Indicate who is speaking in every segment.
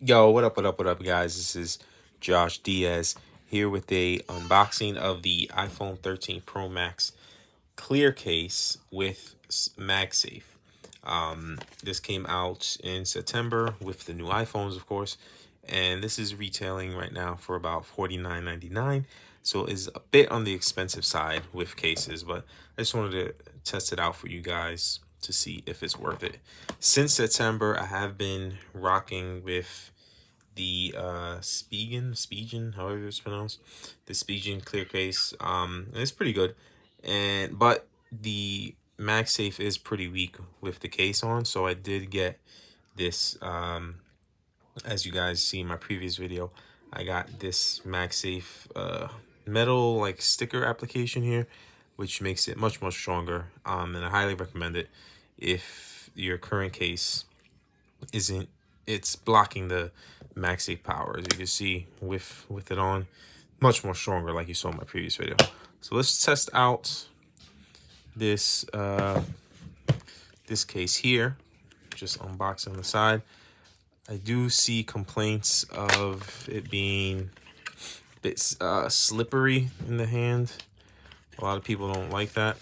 Speaker 1: Yo, what up, guys? This is Josh Diaz here with a unboxing of the iPhone 13 Pro Max clear case with MagSafe. This came out in September with the new iPhones, of course, and this is retailing right now for about $49.99. So it's a bit on the expensive side with cases, but I just wanted to test it out for you guys to see if it's worth it. Since September, I have been rocking with the Spigen, however it's pronounced, the Spigen clear case. And it's pretty good, but the MagSafe is pretty weak with the case on, so I did get this. As you guys see in my previous video, I got this MagSafe metal like sticker application here, which makes it much stronger. And I highly recommend it if your current case isn't, it's blocking the MagSafe power. As you can see with it on, much more stronger, like you saw in my previous video. So let's test out this this case here. Just unboxing the side. I do see complaints of it being a bit slippery in the hand. A lot of people don't like that.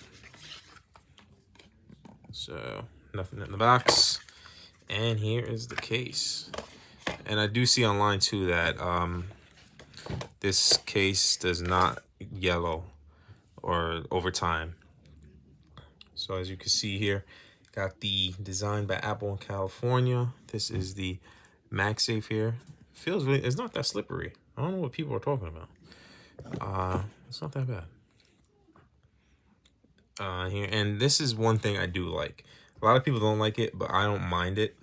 Speaker 1: So nothing in the box. And here is the case. And I do see online too that this case does not yellow or over time. So as you can see here, got the design by Apple in California. This is the MagSafe here. Feels really, it's not that slippery. I don't know what people are talking about. It's not that bad. Here, and this is one thing I do like. A lot of people don't like it, but I don't mind it.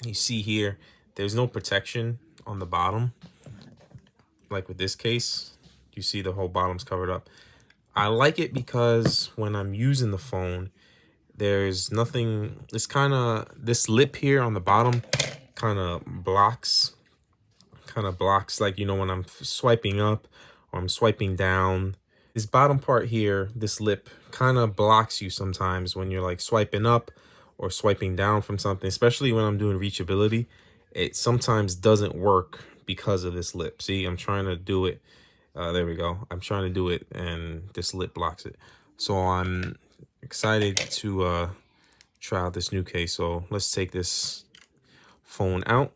Speaker 1: You see here, there's no protection on the bottom. Like with this case, you see the whole bottom's covered up. I like it because when I'm using the phone, there's nothing, it's kind of, this lip here on the bottom kind of blocks, like, you know, when I'm swiping up or I'm swiping down. This bottom part here, this lip kind of blocks you sometimes when you're like swiping up or swiping down from something, especially when I'm doing reachability. It sometimes doesn't work because of this lip. See, I'm trying to do it. There we go. I'm trying to do it and this lip blocks it. So I'm excited to try out this new case. So let's take this phone out.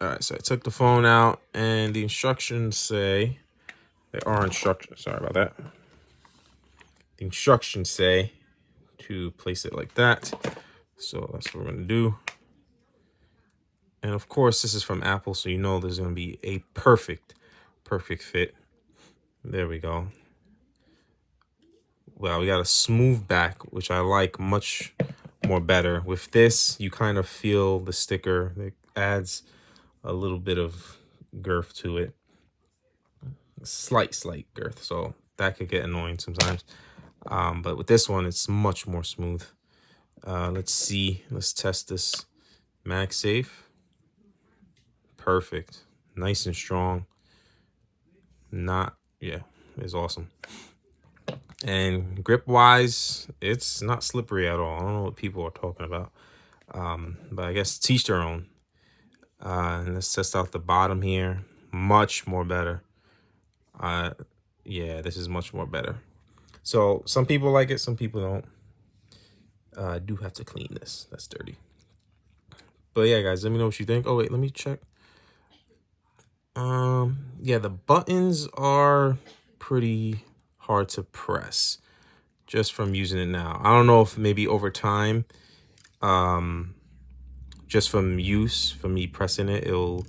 Speaker 1: All right, so I took the phone out, and the instructions say, there are instructions, sorry about that. The instructions say to place it like that. So that's what we're gonna do. And of course, this is from Apple, so you know there's gonna be a perfect fit. There we go. Well, we got a smooth back, which I like much more better. With this, you kind of feel the sticker. It adds a little bit of girth to it. Slight girth, so that could get annoying sometimes. But with this one, it's much more smooth. Let's see. Let's test this MagSafe. Perfect. Nice and strong. It's awesome. And grip wise, it's not slippery at all. I don't know what people are talking about. But I guess teach their own. And let's test out the bottom here. Much more better. Yeah, this is much more better. So some people like it, some people don't. I do have to clean this. That's dirty. But yeah, guys, let me know what you think. Oh wait, let me check. Yeah, the buttons are pretty hard to press just from using it now. I don't know if maybe over time, just from use, from me pressing it, it'll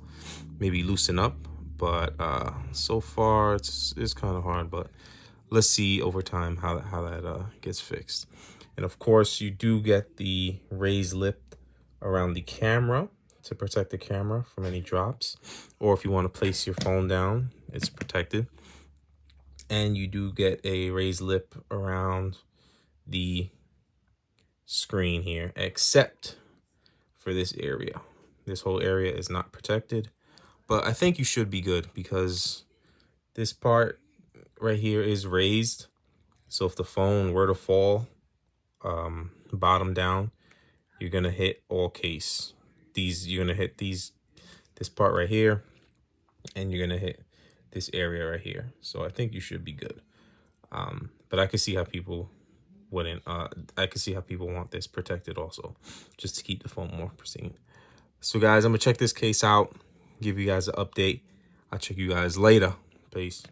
Speaker 1: maybe loosen up. But so far it's kind of hard, but let's see over time how that gets fixed. And of course, you do get the raised lip around the camera to protect the camera from any drops, or if you want to place your phone down, it's protected. And you do get a raised lip around the screen here, except for this area. This whole area is not protected, but I think you should be good because This part right here is raised. So if the phone were to fall bottom down, you're gonna hit all case. You're gonna hit this part right here, and you're gonna hit this area right here. So I think you should be good. But I can see how people wouldn't. I can see how people want this protected also, just to keep the phone more pristine. So guys, I'm gonna check this case out, give you guys an update. I'll check you guys later. Peace.